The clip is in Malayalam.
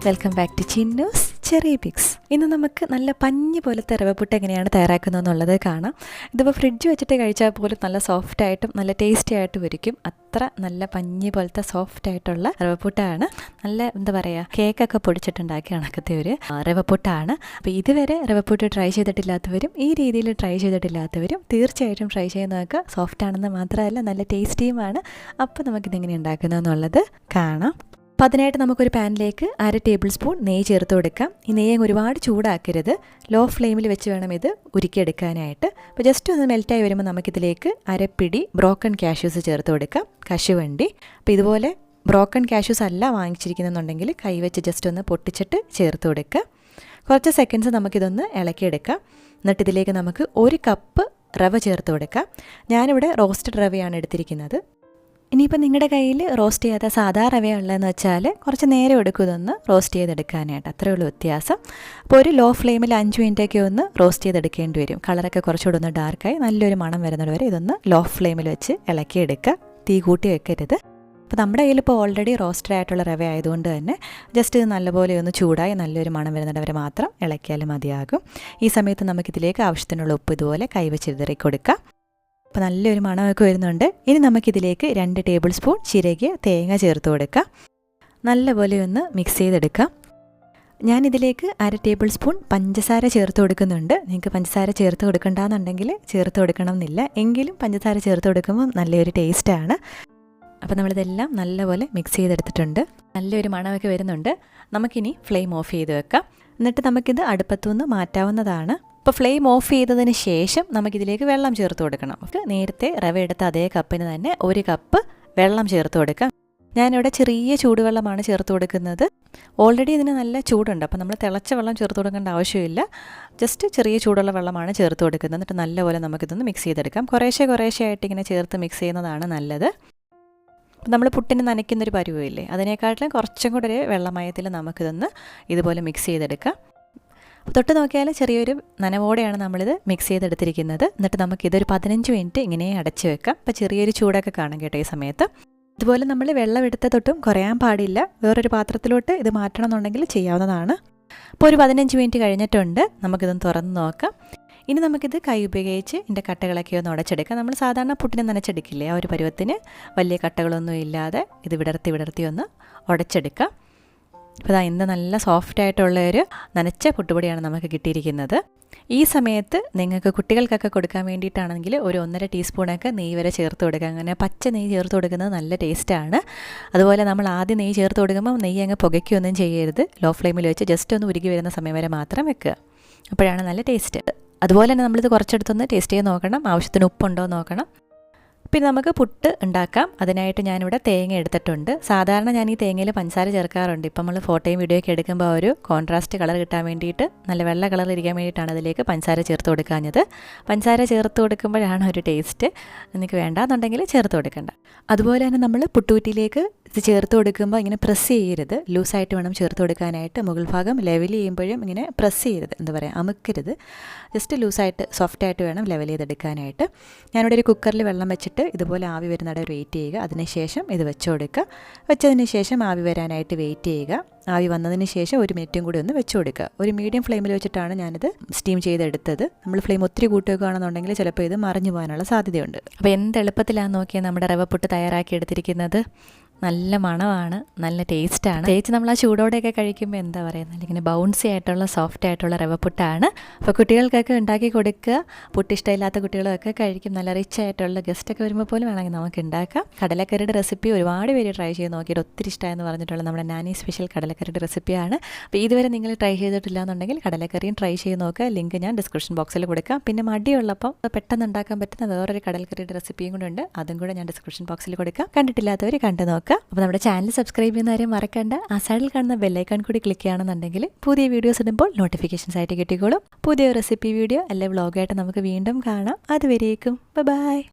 വെൽക്കം ബാക്ക് ടു ചിന്നൂസ് Cherrypicks. ഇന്ന് നമുക്ക് നല്ല പഞ്ഞി പോലത്തെ റവ പുട്ട് എങ്ങനെയാണ് തയ്യാറാക്കുന്നതെന്നുള്ളത് കാണാം. ഇതിപ്പോൾ ഫ്രിഡ്ജ് വെച്ചിട്ട് കഴിച്ചാൽ പോലും നല്ല സോഫ്റ്റ് ആയിട്ടും നല്ല ടേസ്റ്റി ആയിട്ടും ഇരിക്കും. അത്ര നല്ല പഞ്ഞി പോലത്തെ സോഫ്റ്റ് ആയിട്ടുള്ള റവ പുട്ടാണ്. നല്ല എന്താ പറയുക, കേക്കൊക്കെ പൊടിച്ചിട്ടുണ്ടാക്കിയ കണക്കത്തെ ഒരു റവ പുട്ടാണ്. അപ്പോൾ ഇതുവരെ റവ പുട്ട് ട്രൈ ചെയ്തിട്ടില്ലാത്തവരും ഈ രീതിയിൽ ട്രൈ ചെയ്തിട്ടില്ലാത്തവരും തീർച്ചയായിട്ടും ട്രൈ ചെയ്ത് നോക്കുക. സോഫ്റ്റ് ആണെന്ന് മാത്രമല്ല നല്ല ടേസ്റ്റിയുമാണ്. അപ്പോൾ നമുക്കിതെങ്ങനെ ഉണ്ടാക്കുന്നതെന്നുള്ളത് കാണാം. അപ്പോൾ അതിനായിട്ട് നമുക്കൊരു പാനിലേക്ക് 1/2 ടേബിൾ സ്പൂൺ നെയ്യ് ചേർത്ത് കൊടുക്കാം. ഈ നെയ്യ് ഒരുപാട് ചൂടാക്കരുത്, ലോ ഫ്ലെയിമിൽ വെച്ച് വേണം ഇത് ഉരുക്കിയെടുക്കാനായിട്ട്. അപ്പോൾ ജസ്റ്റ് ഒന്ന് മെൽറ്റായി വരുമ്പോൾ നമുക്കിതിലേക്ക് 1 പിടി ബ്രോക്കൺ കാഷ്യൂസ് ചേർത്ത് കൊടുക്കാം, കശുവണ്ടി. അപ്പോൾ ഇതുപോലെ ബ്രോക്കൺ കാഷ്യൂസ് അല്ല വാങ്ങിച്ചിരിക്കുന്നുണ്ടെങ്കിൽ കൈവച്ച് ജസ്റ്റ് ഒന്ന് പൊട്ടിച്ചിട്ട് ചേർത്ത് കൊടുക്കുക. കുറച്ച് സെക്കൻഡ്സ് നമുക്കിതൊന്ന് ഇളക്കിയെടുക്കാം. എന്നിട്ട് ഇതിലേക്ക് നമുക്ക് 1 കപ്പ് റവ ചേർത്ത് കൊടുക്കാം. ഞാനിവിടെ റോസ്റ്റഡ് റവയാണ് എടുത്തിരിക്കുന്നത്. ഇനിയിപ്പോൾ നിങ്ങളുടെ കയ്യിൽ റോസ്റ്റ് ചെയ്യാത്ത സാധാ റവയുള്ളതെന്ന് വെച്ചാൽ കുറച്ച് നേരം എടുക്കും ഇതൊന്ന് റോസ്റ്റ് ചെയ്തെടുക്കാനായിട്ട്, അത്രയേ ഉള്ളൂ വ്യത്യാസം. അപ്പോൾ ഒരു ലോ ഫ്ലെയിമിൽ 5 മിനിറ്റൊക്കെ ഒന്ന് റോസ്റ്റ് ചെയ്തെടുക്കേണ്ടി വരും. കളറൊക്കെ കുറച്ചുകൂടെ ഒന്ന് ഡാർക്കായി നല്ലൊരു മണം വരുന്നത് വരെ ഇതൊന്ന് ലോ ഫ്ലെയിമിൽ വെച്ച് ഇളക്കിയെടുക്കുക, തീ കൂട്ടി വെക്കരുത്. അപ്പോൾ നമ്മുടെ കയ്യിൽ ഇപ്പോൾ ഓൾറെഡി റോസ്റ്റഡ് ആയിട്ടുള്ള റവ ആയതുകൊണ്ട് തന്നെ ജസ്റ്റ് ഇത് നല്ലപോലെ ഒന്ന് ചൂടായി നല്ലൊരു മണം വരുന്നത് വരെ മാത്രം ഇളക്കിയാലും മതിയാകും. ഈ സമയത്ത് നമുക്കിതിലേക്ക് ആവശ്യത്തിനുള്ള ഉപ്പ് ഇതുപോലെ കൈവച്ച് ഇതറി കൊടുക്കാം. അപ്പോൾ നല്ലൊരു മണമൊക്കെ വരുന്നുണ്ട്. ഇനി നമുക്കിതിലേക്ക് 2 ടേബിൾ സ്പൂൺ ചിരകിയ തേങ്ങ ചേർത്ത് കൊടുക്കാം. നല്ലപോലെ ഒന്ന് മിക്സ് ചെയ്തെടുക്കാം. ഞാനിതിലേക്ക് 1/2 ടേബിൾ സ്പൂൺ പഞ്ചസാര ചേർത്ത് കൊടുക്കുന്നുണ്ട്. നിങ്ങൾക്ക് പഞ്ചസാര ചേർത്ത് കൊടുക്കണ്ടെന്നുണ്ടെങ്കിൽ ചേർത്ത് കൊടുക്കണം എന്നില്ല, എങ്കിലും പഞ്ചസാര ചേർത്ത് കൊടുക്കുമ്പോൾ നല്ലൊരു ടേസ്റ്റാണ്. അപ്പോൾ നമ്മളിതെല്ലാം നല്ലപോലെ മിക്സ് ചെയ്തെടുത്തിട്ടുണ്ട്. നല്ലൊരു മണമൊക്കെ വരുന്നുണ്ട്. നമുക്കിനി ഫ്ലെയിം ഓഫ് ചെയ്ത് വെക്കാം. എന്നിട്ട് നമുക്കിത് അടുപ്പത്തുനിന്ന് മാറ്റാവുന്നതാണ്. ഇപ്പോൾ ഫ്ലെയിം ഓഫ് ചെയ്തതിന് ശേഷം നമുക്കിതിലേക്ക് വെള്ളം ചേർത്ത് കൊടുക്കണം. നേരത്തെ റവ എടുത്ത അതേ കപ്പിന് തന്നെ 1 കപ്പ് വെള്ളം ചേർത്ത് കൊടുക്കാം. ഞാനിവിടെ ചെറിയ ചൂടുവെള്ളമാണ് ചേർത്ത് കൊടുക്കുന്നത്. ഓൾറെഡി ഇതിന് നല്ല ചൂടുണ്ട്, അപ്പോൾ നമ്മൾ തിളച്ച വെള്ളം ചേർത്ത് കൊടുക്കേണ്ട ആവശ്യമില്ല. ജസ്റ്റ് ചെറിയ ചൂടുള്ള വെള്ളമാണ് ചേർത്ത് കൊടുക്കുന്നത്. എന്നിട്ട് നല്ലപോലെ നമുക്കിതൊന്ന് മിക്സ് ചെയ്തെടുക്കാം. കുറേശ്ശെ ആയിട്ട് ഇങ്ങനെ ചേർത്ത് മിക്സ് ചെയ്യുന്നതാണ് നല്ലത്. നമ്മൾ പുട്ടിന് നനയ്ക്കുന്നൊരു പരുവമില്ലേ, അതിനേക്കാട്ടിലും കുറച്ചും കൂടെ ഒരു വെള്ളമയത്തിൽ നമുക്കിതൊന്ന് ഇതുപോലെ മിക്സ് ചെയ്തെടുക്കാം. തൊട്ട് നോക്കിയാൽ ചെറിയൊരു നനവോടെയാണ് നമ്മളിത് മിക്സ് ചെയ്തെടുത്തിരിക്കുന്നത്. എന്നിട്ട് നമുക്കിതൊരു 15 മിനിറ്റ് ഇങ്ങനെ അടച്ച് വെക്കാം. അപ്പോൾ ചെറിയൊരു ചൂടൊക്കെ കാണും കേട്ടോ ഈ സമയത്ത്. ഇതുപോലെ നമ്മൾ വെള്ളം എടുത്ത തൊട്ടും കുറയാൻ പാടില്ല. വേറൊരു പാത്രത്തിലോട്ട് ഇത് മാറ്റണം എന്നുണ്ടെങ്കിൽ ചെയ്യാവുന്നതാണ്. അപ്പോൾ ഒരു 15 മിനിറ്റ് കഴിഞ്ഞിട്ടുണ്ട്. നമുക്കിതൊന്ന് തുറന്ന് നോക്കാം. ഇനി നമുക്കിത് കൈ ഉപയോഗിച്ച് ഇതിൻ്റെ കട്ടകളൊക്കെ ഒന്ന് ഉടച്ചെടുക്കാം. നമ്മൾ സാധാരണ പുട്ടിനെ നനച്ചെടുക്കില്ലേ, ആ ഒരു പരുവത്തിന് വലിയ കട്ടകളൊന്നും ഇല്ലാതെ ഇത് വിടർത്തി ഒന്ന് ഉടച്ചെടുക്കാം. അപ്പോൾ ഇന്ന് നല്ല സോഫ്റ്റായിട്ടുള്ളൊരു നനച്ച പുട്ടുപൊടിയാണ് നമുക്ക് കിട്ടിയിരിക്കുന്നത്. ഈ സമയത്ത് നിങ്ങൾക്ക് കുട്ടികൾക്കൊക്കെ കൊടുക്കാൻ വേണ്ടിയിട്ടാണെങ്കിൽ ഒരു 1.5 ടീസ്പൂണൊക്കെ നെയ്യ് വരെ ചേർത്ത് കൊടുക്കുക. അങ്ങനെ പച്ച നെയ്യ് ചേർത്ത് കൊടുക്കുന്നത് നല്ല ടേസ്റ്റാണ്. അതുപോലെ നമ്മൾ ആദ്യം നെയ്യ് ചേർത്ത് കൊടുക്കുമ്പോൾ നെയ്യ് അങ്ങ് പുകയ്ക്കൊന്നും ചെയ്യരുത്. ലോ ഫ്ലെയിമിൽ വെച്ച് ജസ്റ്റ് ഒന്ന് ഉരുകി വരുന്ന സമയം വരെ മാത്രം വെക്കുക. അപ്പോഴാണ് നല്ല ടേസ്റ്റ്. അതുപോലെ തന്നെ നമ്മളിത് കുറച്ചെടുത്തൊന്ന് ടേസ്റ്റ് ചെയ്ത് നോക്കണം, ആവശ്യത്തിന് ഉപ്പുണ്ടോ നോക്കണം. പിന്നെ നമുക്ക് പുട്ട് ഉണ്ടാക്കാം. അതിനായിട്ട് ഞാനിവിടെ തേങ്ങ എടുത്തിട്ടുണ്ട്. സാധാരണ ഞാൻ ഈ തേങ്ങയിൽ പഞ്ചസാര ചേർക്കാറുണ്ട്. ഇപ്പം നമ്മൾ ഫോട്ടോയും വീഡിയോ ഒക്കെ എടുക്കുമ്പോൾ ഒരു കോൺട്രാസ്റ്റ് കളർ കിട്ടാൻ വേണ്ടിയിട്ട്, നല്ല വെള്ള കളർ ഇരിക്കാൻ വേണ്ടിയിട്ടാണ് അതിലേക്ക് പഞ്ചസാര ചേർത്ത് കൊടുക്കാഞ്ഞത്. പഞ്ചസാര ചേർത്ത് കൊടുക്കുമ്പോഴാണ് ഒരു ടേസ്റ്റ്. നിങ്ങൾക്ക് വേണ്ടാന്നുണ്ടെങ്കിൽ ചേർത്ത് കൊടുക്കണ്ട. അതുപോലെ തന്നെ നമ്മൾ പുട്ടുകുറ്റിയിലേക്ക് ഇത് ചേർത്ത് കൊടുക്കുമ്പോൾ ഇങ്ങനെ പ്രസ് ചെയ്യരുത്, ലൂസായിട്ട് വേണം ചേർത്ത് കൊടുക്കാനായിട്ട്. മുകൾ ഭാഗം ലെവൽ ചെയ്യുമ്പോഴും ഇങ്ങനെ പ്രസ് ചെയ്യരുത്, എന്താ പറയുക, അമുക്കരുത്. ജസ്റ്റ് ലൂസായിട്ട് സോഫ്റ്റായിട്ട് വേണം ലെവൽ ചെയ്തെടുക്കാനായിട്ട്. ഞാനിവിടെ ഒരു കുക്കറിൽ വെള്ളം വെച്ചിട്ട് ഇതുപോലെ ആവി വരുന്നിടം വെയിറ്റ് ചെയ്യുക. അതിനുശേഷം ഇത് വെച്ച് കൊടുക്കുക. വെച്ചതിന് ശേഷം ആവി വരാനായിട്ട് വെയിറ്റ് ചെയ്യുക. ആവി വന്നതിന് ശേഷം 1 മിനിറ്റും കൂടി ഒന്ന് വെച്ച് കൊടുക്കുക. ഒരു മീഡിയം ഫ്ലെയിമിൽ വെച്ചിട്ടാണ് ഞാനിത് സ്റ്റീം ചെയ്തെടുത്തത്. നമ്മൾ ഫ്ലെയിം ഒത്തിരി കൂട്ടുകയാണെന്നുണ്ടെങ്കിൽ ചിലപ്പോൾ ഇത് മറിഞ്ഞു പോകാനുള്ള സാധ്യതയുണ്ട്. അപ്പോൾ എന്ത് എളുപ്പത്തിലാണെന്ന് നോക്കിയാൽ നമ്മുടെ റവ പുട്ട് തയ്യാറാക്കി എടുത്തിരിക്കുന്നത്. നല്ല മണമാണ്, നല്ല ടേസ്റ്റാണ്. പ്രത്യേകിച്ച് നമ്മൾ ആ ചൂടോടെയൊക്കെ കഴിക്കുമ്പോൾ എന്താ പറയുക, ഇങ്ങനെ ബൗൺസി ആയിട്ടുള്ള സോഫ്റ്റ് ആയിട്ടുള്ള റവ പുട്ടാണ്. അപ്പോൾ കുട്ടികൾക്കൊക്കെ ഉണ്ടാക്കി കൊടുക്കുക. പുട്ട് ഇഷ്ടമില്ലാത്ത കുട്ടികളൊക്കെ കഴിക്കും. നല്ല റിച്ച് ആയിട്ടുള്ള ഗസ്റ്റൊക്കെ വരുമ്പോൾ പോലും വേണമെങ്കിൽ നമുക്ക് ഉണ്ടാക്കാം. കടലക്കറിയുടെ റെസിപ്പി ഒരുപാട് പേര് ട്രൈ ചെയ്ത് നോക്കിയിട്ട് ഒത്തിരി ഇഷ്ടമായെന്ന് പറഞ്ഞിട്ടുള്ള നമ്മുടെ നാനി സ്പെഷ്യൽ കടലക്കറിയുടെ റെസിപ്പിയാണ്. അപ്പോൾ ഇതുവരെ നിങ്ങൾ ട്രൈ ചെയ്തിട്ടില്ല എന്നുണ്ടെങ്കിൽ കടലക്കറിയും ട്രൈ ചെയ്ത് നോക്കുക. ലിങ്ക് ഞാൻ ഡിസ്ക്രിപ്ഷൻ ബോക്സിൽ കൊടുക്കാം. പിന്നെ മടിയുള്ളപ്പം പെട്ടെന്ന് ഉണ്ടാക്കാൻ പറ്റുന്ന വേറൊരു കടലക്കറിയുടെ റെസിപ്പിയും കൂടെ ഉണ്ട്, അതും കൂടെ ഞാൻ ഡിസ്ക്രിപ്ഷൻ ബോക്സിൽ കൊടുക്കാം. കണ്ടിട്ടില്ലാത്തവർ കണ്ടു നോക്കുക. അപ്പോൾ നമ്മുടെ ചാനൽ സബ്സ്ക്രൈബ് ചെയ്യുന്നവരെ മറക്കണ്ട. ആ സൈഡിൽ കാണുന്ന ബെല്ലൈക്കൺ കൂടി ക്ലിക്ക് ചെയ്യുകയാണെന്നുണ്ടെങ്കിൽ പുതിയ വീഡിയോസ് ഇടുമ്പോൾ നോട്ടിഫിക്കേഷൻസ് ആയിട്ട് കിട്ടിക്കോളും. പുതിയ റെസിപ്പി വീഡിയോ അല്ലെ വ്ളോഗായിട്ട് നമുക്ക് വീണ്ടും കാണാം. അതുവരേക്കും ബൈ.